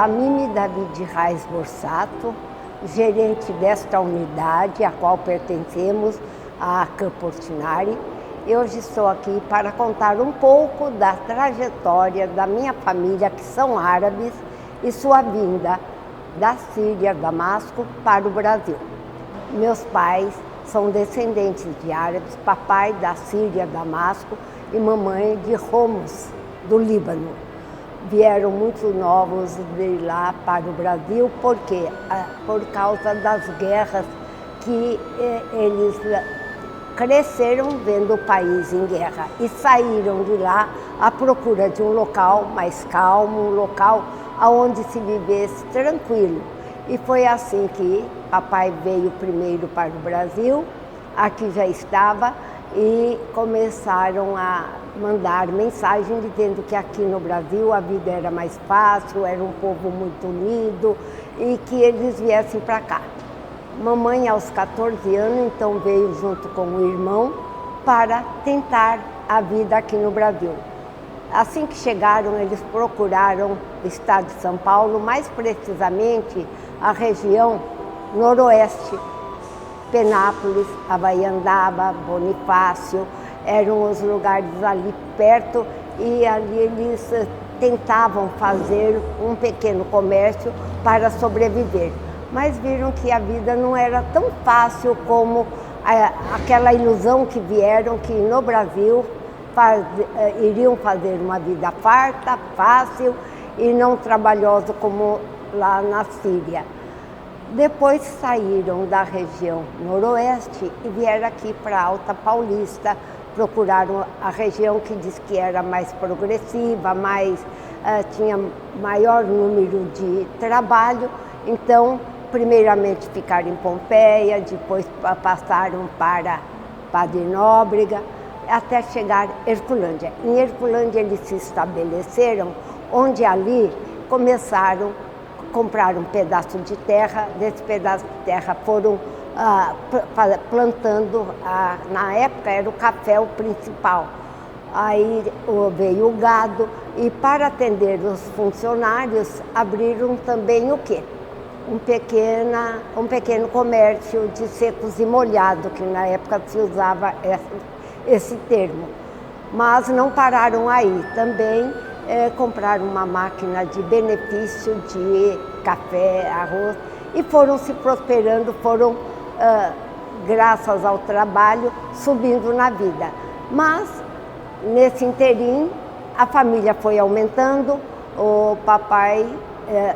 Tamimi David Reis Borsato, gerente desta unidade, a qual pertencemos à Campo Portinari. E hoje estou aqui para contar um pouco da trajetória da minha família, que são árabes, e sua vinda da Síria, Damasco, para o Brasil. Meus pais são descendentes de árabes, papai da Síria, Damasco, e mamãe de Homs, do Líbano. Vieram muito novos de lá para o Brasil, porque por causa das guerras que eles cresceram vendo o país em guerra e saíram de lá à procura de um local mais calmo, um local onde se vivesse tranquilo. E foi assim que papai veio primeiro para o Brasil, aqui já estava, e começaram a mandar mensagem dizendo que aqui no Brasil a vida era mais fácil, era um povo muito unido e que eles viessem para cá. Mamãe, aos 14 anos, então veio junto com o irmão para tentar a vida aqui no Brasil. Assim que chegaram, eles procuraram o estado de São Paulo, mais precisamente a região noroeste, Penápolis, Havaiandaba, Bonifácio, eram os lugares ali perto, e ali eles tentavam fazer um pequeno comércio para sobreviver. Mas viram que a vida não era tão fácil como aquela ilusão que vieram, que no Brasil iriam fazer uma vida farta, fácil e não trabalhosa como lá na Síria. Depois saíram da região noroeste e vieram aqui para a Alta Paulista, procuraram a região que diz que era mais progressiva, tinha maior número de trabalho. Então, primeiramente ficaram em Pompeia, depois passaram para Padre Nóbrega, até chegar em Herculândia. Em Herculândia eles se estabeleceram, onde ali começaram a comprar um pedaço de terra. Desse pedaço de terra foram plantando, na época era o café o principal. Aí veio o gado, e para atender os funcionários abriram também o quê? Um pequeno comércio de secos e molhado, que na época se usava esse termo. Mas não pararam aí, também compraram uma máquina de benefício de café, arroz, e foram se prosperando, graças ao trabalho, subindo na vida. Mas, nesse interim, a família foi aumentando. O papai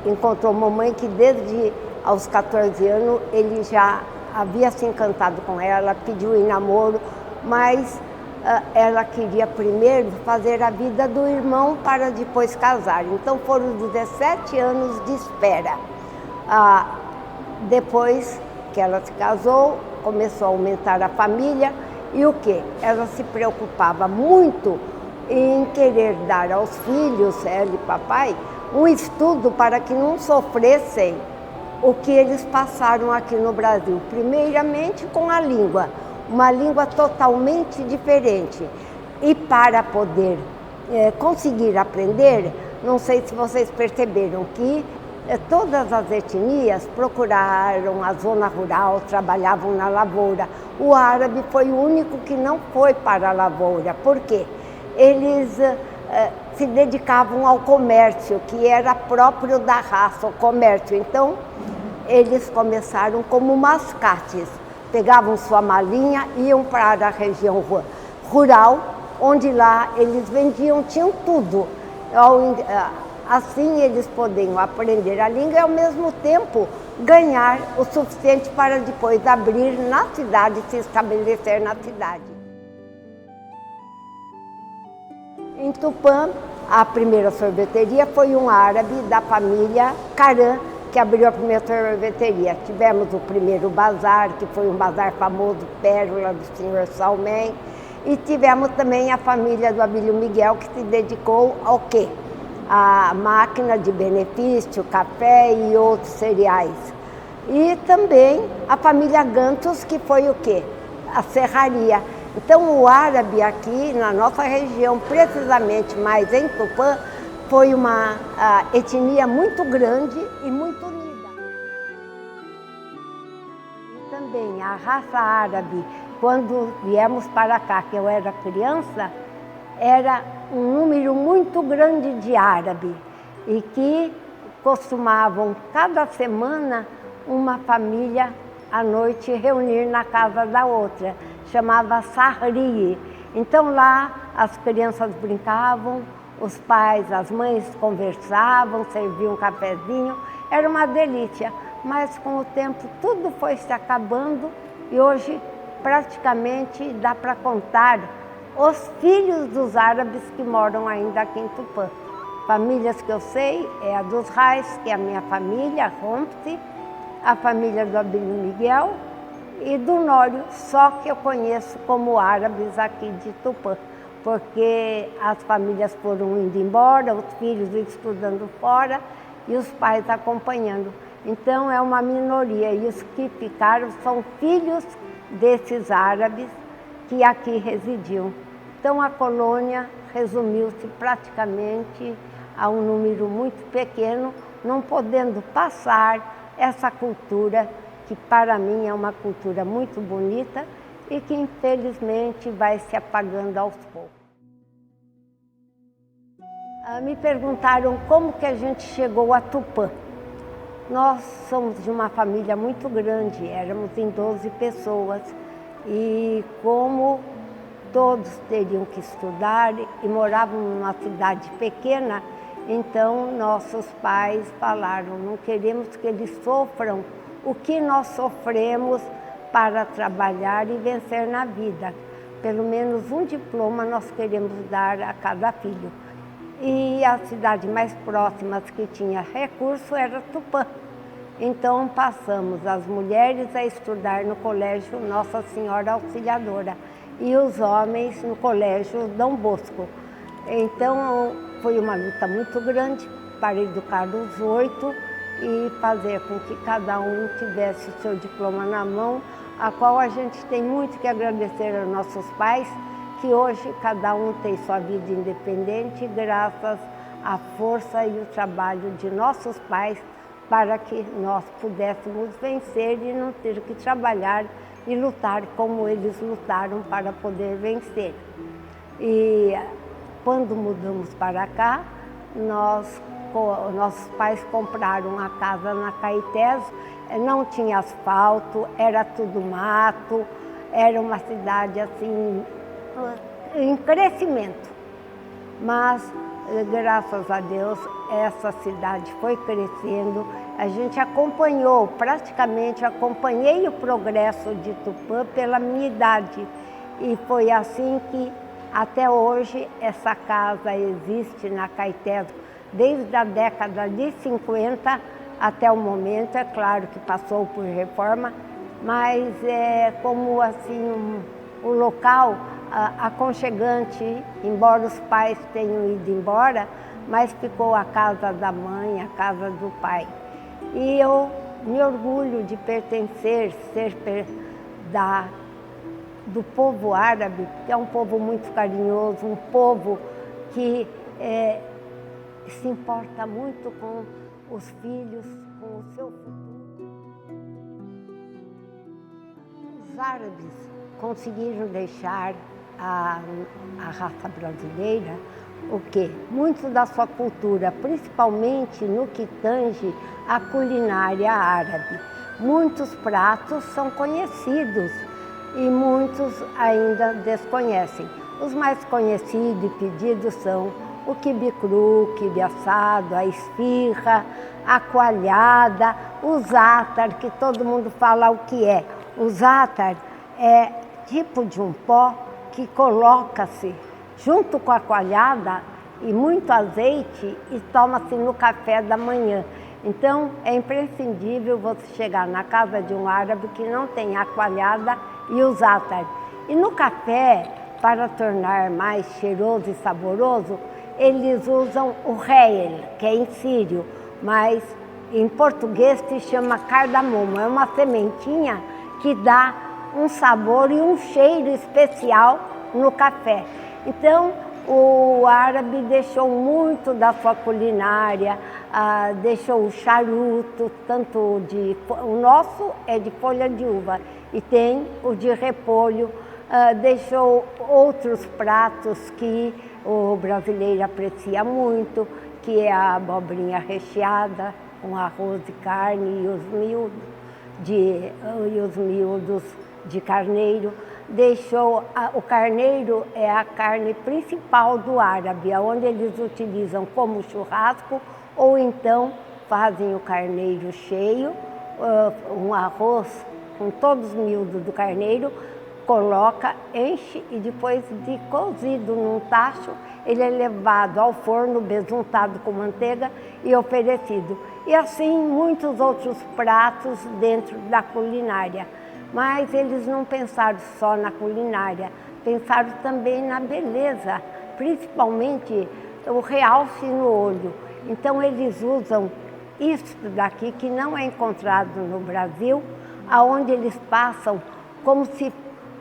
encontrou mamãe, que desde aos 14 anos ele já havia se encantado com ela, pediu em namoro, mas ela queria primeiro fazer a vida do irmão para depois casar. Então foram 17 anos de espera. Depois que ela se casou, começou a aumentar a família, e o quê? Ela se preocupava muito em querer dar aos filhos, ela e papai, um estudo para que não sofressem o que eles passaram aqui no Brasil. Primeiramente com a língua, uma língua totalmente diferente. E para poder conseguir aprender, não sei se vocês perceberam que todas as etnias procuraram a zona rural, trabalhavam na lavoura. O árabe foi o único que não foi para a lavoura. Por quê? Eles se dedicavam ao comércio, que era próprio da raça, o comércio. Então, eles começaram como mascates. Pegavam sua malinha, iam para a região rural, onde lá eles vendiam, tinham tudo. Assim eles podiam aprender a língua e, ao mesmo tempo, ganhar o suficiente para depois abrir na cidade, se estabelecer na cidade. Em Tupã, a primeira sorveteria foi um árabe da família Caran, que abriu a primeira sorveteria. Tivemos o primeiro bazar, que foi um bazar famoso, Pérola, do senhor Salmém. E tivemos também a família do Abílio Miguel, que se dedicou ao quê? A máquina de benefício, café e outros cereais. E também a família Gantos, que foi o quê? A serraria. Então o árabe aqui na nossa região, precisamente mais em Tupã, foi uma etnia muito grande e muito unida. Também a raça árabe, quando viemos para cá, que eu era criança, era um número muito grande de árabes e que costumavam, cada semana, uma família à noite reunir na casa da outra. Chamava Sahri. Então lá as crianças brincavam, os pais, as mães conversavam, serviam um cafezinho, era uma delícia. Mas com o tempo tudo foi se acabando e hoje praticamente dá para contar os filhos dos árabes que moram ainda aqui em Tupã. Famílias que eu sei é a dos Reis, que é a minha família, Rompe, a família do Abílio Miguel e do Nório, só que eu conheço como árabes aqui de Tupã, porque as famílias foram indo embora, os filhos estudando fora e os pais acompanhando. Então é uma minoria e os que ficaram são filhos desses árabes que aqui residiam. Então a colônia resumiu-se praticamente a um número muito pequeno, não podendo passar essa cultura que para mim é uma cultura muito bonita e que infelizmente vai se apagando aos poucos. Me perguntaram como que a gente chegou a Tupã. Nós somos de uma família muito grande, éramos em 12 pessoas e como todos teriam que estudar e moravam numa cidade pequena, então nossos pais falaram, não queremos que eles sofram o que nós sofremos para trabalhar e vencer na vida. Pelo menos um diploma nós queremos dar a cada filho. E a cidade mais próxima que tinha recurso era Tupã. Então passamos as mulheres a estudar no colégio Nossa Senhora Auxiliadora e os homens no colégio Dom Bosco. Então foi uma luta muito grande para educar os 8 e fazer com que cada um tivesse o seu diploma na mão, a qual a gente tem muito que agradecer aos nossos pais, que hoje cada um tem sua vida independente graças à força e o trabalho de nossos pais para que nós pudéssemos vencer e não ter que trabalhar e lutar como eles lutaram para poder vencer. E quando mudamos para cá, nossos pais compraram a casa na Caetés, não tinha asfalto, era tudo mato, era uma cidade assim, em crescimento. Mas, graças a Deus, essa cidade foi crescendo, a gente acompanhou, praticamente acompanhei o progresso de Tupã pela minha idade. E foi assim que, até hoje, essa casa existe na Caetés, desde a década de 50 até o momento. É claro que passou por reforma, mas é como assim o local aconchegante, embora os pais tenham ido embora, mas ficou a casa da mãe, a casa do pai. E eu me orgulho de pertencer, do povo árabe, que é um povo muito carinhoso, um povo que se importa muito com os filhos, com o seu futuro. Os árabes conseguiram deixar a raça brasileira o quê? Muito da sua cultura, principalmente no que tange a culinária árabe. Muitos pratos são conhecidos e muitos ainda desconhecem. Os mais conhecidos e pedidos são o quibe cru, o quibe assado, a esfirra, a coalhada, o zátar, que todo mundo fala o que é. O zátar é tipo de um pó que coloca-se junto com a coalhada e muito azeite e toma-se no café da manhã. Então é imprescindível você chegar na casa de um árabe que não tem a coalhada e o zátar. E no café, para tornar mais cheiroso e saboroso, eles usam o réel, que é em sírio, mas em português se chama cardamomo. É uma sementinha que dá um sabor e um cheiro especial no café. Então, o árabe deixou muito da sua culinária, deixou o charuto, tanto de... O nosso é de folha de uva e tem o de repolho, deixou outros pratos que o brasileiro aprecia muito, que é a abobrinha recheada com arroz e carne e os miúdos de carneiro. Deixou o carneiro é a carne principal do árabe, onde eles utilizam como churrasco ou então fazem o carneiro cheio, um arroz com todos os miúdos do carneiro, coloca, enche e depois de cozido num tacho, ele é levado ao forno, besuntado com manteiga e oferecido. E assim muitos outros pratos dentro da culinária. Mas eles não pensaram só na culinária, pensaram também na beleza, principalmente o realce no olho. Então eles usam isso daqui que não é encontrado no Brasil, aonde eles passam como se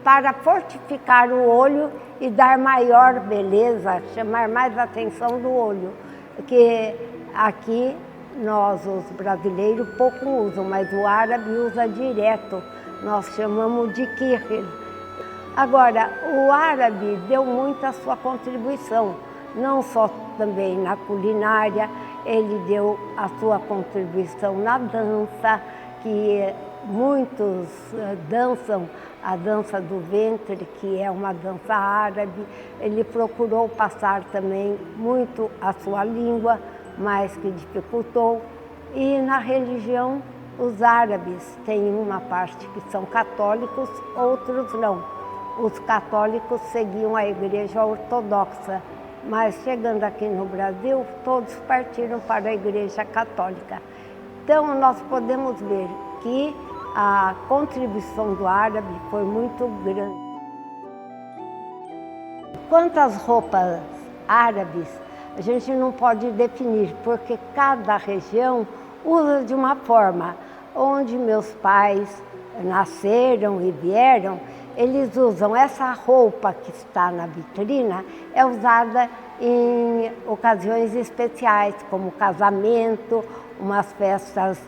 para fortificar o olho e dar maior beleza, chamar mais atenção do olho, que aqui nós, os brasileiros, pouco usam, mas o árabe usa direto, nós chamamos de kirhil. Agora, o árabe deu muito a sua contribuição, não só também na culinária, ele deu a sua contribuição na dança, que muitos dançam a dança do ventre, que é uma dança árabe. Ele procurou passar também muito a sua língua, mas que dificultou. E na religião, os árabes têm uma parte que são católicos, outros não. Os católicos seguiam a igreja ortodoxa, mas chegando aqui no Brasil, todos partiram para a igreja católica. Então nós podemos ver que a contribuição do árabe foi muito grande. Quanto às roupas árabes, a gente não pode definir, porque cada região usa de uma forma. Onde meus pais nasceram e vieram, eles usam essa roupa que está na vitrina, é usada em ocasiões especiais, como casamento, umas festas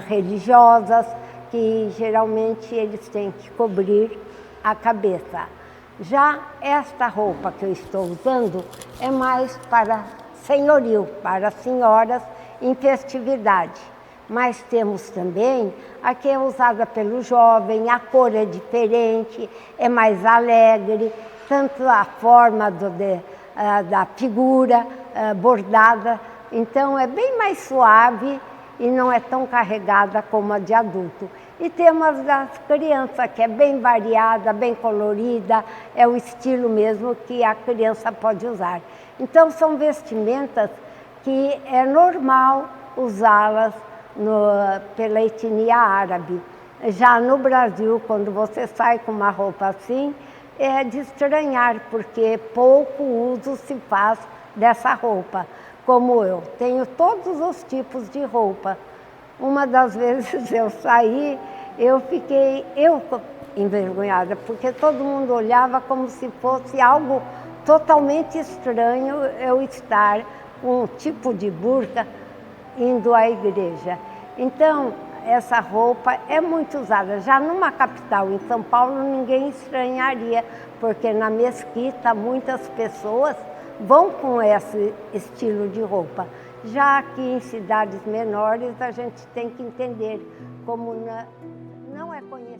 religiosas, que geralmente eles têm que cobrir a cabeça. Já esta roupa que eu estou usando é mais para senhorio, para senhoras em festividade. Mas temos também a que é usada pelo jovem, a cor é diferente, é mais alegre, tanto a forma da figura bordada, então é bem mais suave e não é tão carregada como a de adulto. E temos das crianças, que é bem variada, bem colorida, é o estilo mesmo que a criança pode usar. Então são vestimentas que é normal usá-las pela etnia árabe. Já no Brasil, quando você sai com uma roupa assim, é de estranhar, porque pouco uso se faz dessa roupa. Como eu tenho todos os tipos de roupa. Uma das vezes eu saí, eu fiquei envergonhada, porque todo mundo olhava como se fosse algo totalmente estranho eu estar com um tipo de burca indo à igreja. Então, essa roupa é muito usada. Já numa capital, em São Paulo, ninguém estranharia, porque na mesquita muitas pessoas vão com esse estilo de roupa. Já aqui em cidades menores, a gente tem que entender como não é conhecido.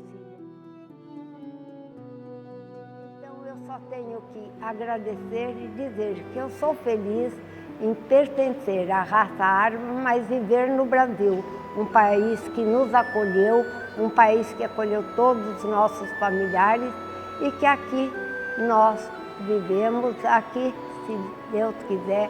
Então, eu só tenho que agradecer e dizer que eu sou feliz em pertencer à raça árabe, mas viver no Brasil, um país que nos acolheu, um país que acolheu todos os nossos familiares e que aqui nós vivemos, aqui, se Deus quiser,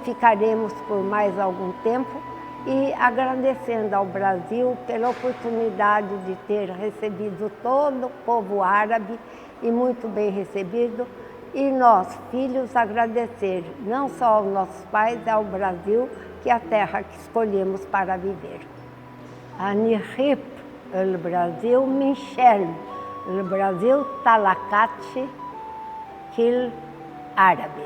ficaremos por mais algum tempo e agradecendo ao Brasil pela oportunidade de ter recebido todo o povo árabe e muito bem recebido. E nós, filhos, agradecer não só aos nossos pais, ao Brasil, que é a terra que escolhemos para viver. Anihip, o Brasil, Michel, o Brasil, Talakati, Kil, árabe.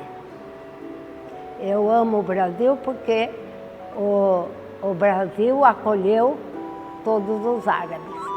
Eu amo o Brasil porque o Brasil acolheu todos os árabes.